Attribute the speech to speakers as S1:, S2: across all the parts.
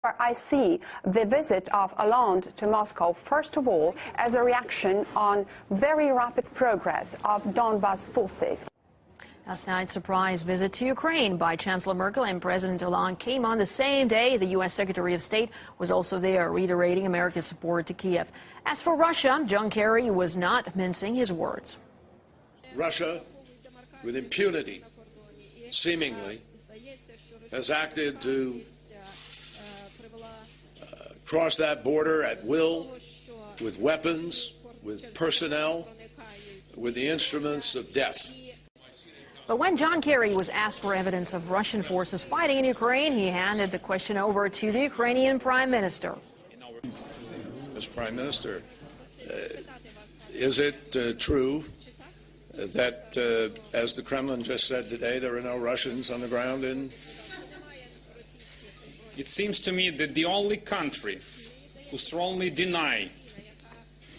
S1: I see the visit of Hollande to Moscow, first of all, as a reaction on very rapid progress of Donbas forces.
S2: Last night's surprise visit to Ukraine by Chancellor Merkel and President Hollande came on the same day. The U.S. Secretary of State was also there, reiterating America's support to Kiev. As for Russia, John Kerry was not mincing his words.
S3: Russia, with impunity, seemingly, has acted to cross that border at will, with weapons, with personnel, with the instruments of death.
S2: But when John Kerry was asked for evidence of Russian forces fighting in Ukraine, he handed the question over to the Ukrainian Prime Minister.
S3: Mr. Prime Minister, is it true that, as the Kremlin just said today, there are no Russians on the ground in?
S4: It seems to me that the only country who strongly deny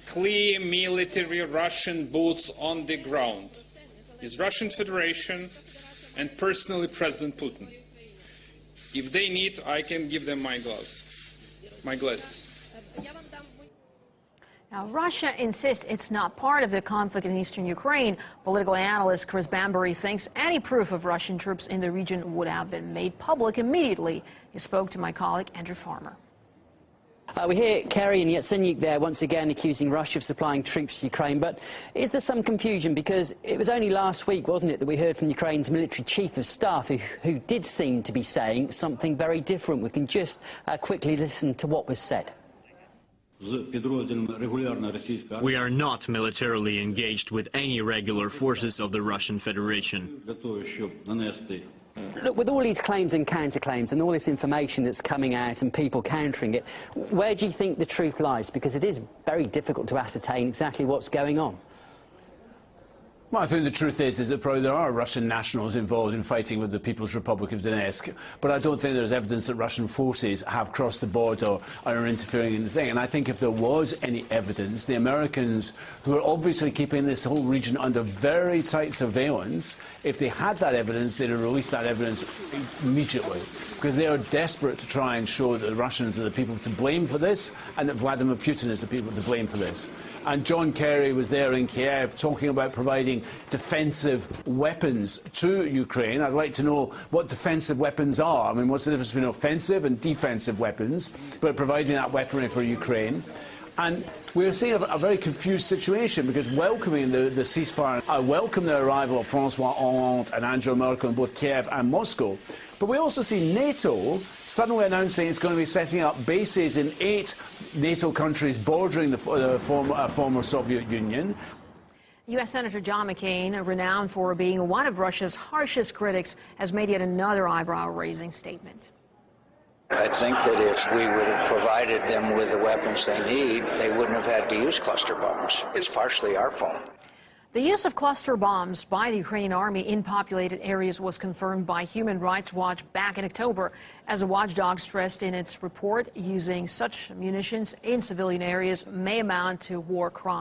S4: clear military Russian boots on the ground is Russian Federation and personally President Putin. If they need, I can give them my glasses.
S2: Now, Russia insists it's not part of the conflict in eastern Ukraine. Political analyst Chris Bambury thinks any proof of Russian troops in the region would have been made public immediately. He spoke to my colleague Andrew Farmer.
S5: We hear Kerry and Yatsenyuk there once again accusing Russia of supplying troops to Ukraine. But is there some confusion? Because it was only last week, wasn't it, that we heard from Ukraine's military chief of staff who did seem to be saying something very different. We can just quickly listen to what was said.
S6: We are not militarily engaged with any regular forces of the Russian Federation.
S5: Look, with all these claims and counterclaims and all this information that's coming out and people countering it, where do you think the truth lies? Because it is very difficult to ascertain exactly what's going on.
S7: Well, I think the truth is that probably there are Russian nationals involved in fighting with the People's Republic of Donetsk, but I don't think there's evidence that Russian forces have crossed the border or are interfering in the thing. And I think if there was any evidence, the Americans, who are obviously keeping this whole region under very tight surveillance, if they had that evidence, they'd have released that evidence immediately, because they are desperate to try and show that the Russians are the people to blame for this and that Vladimir Putin is the people to blame for this. And John Kerry was there in Kiev talking about providing defensive weapons to Ukraine. I'd like to know what defensive weapons are. I mean, what's the difference between offensive and defensive weapons? But providing that weaponry for Ukraine. And we're seeing a very confused situation, because welcoming the ceasefire, I welcome the arrival of François Hollande and Angela Merkel in both Kiev and Moscow. But we also see NATO suddenly announcing it's going to be setting up bases in 8 NATO countries bordering the former Soviet Union.
S2: U.S. Senator John McCain, renowned for being one of Russia's harshest critics, has made yet another eyebrow-raising statement.
S8: I think that if we would have provided them with the weapons they need, they wouldn't have had to use cluster bombs. It's partially our fault.
S2: The use of cluster bombs by the Ukrainian army in populated areas was confirmed by Human Rights Watch back in October. As the watchdog stressed in its report, using such munitions in civilian areas may amount to war crimes.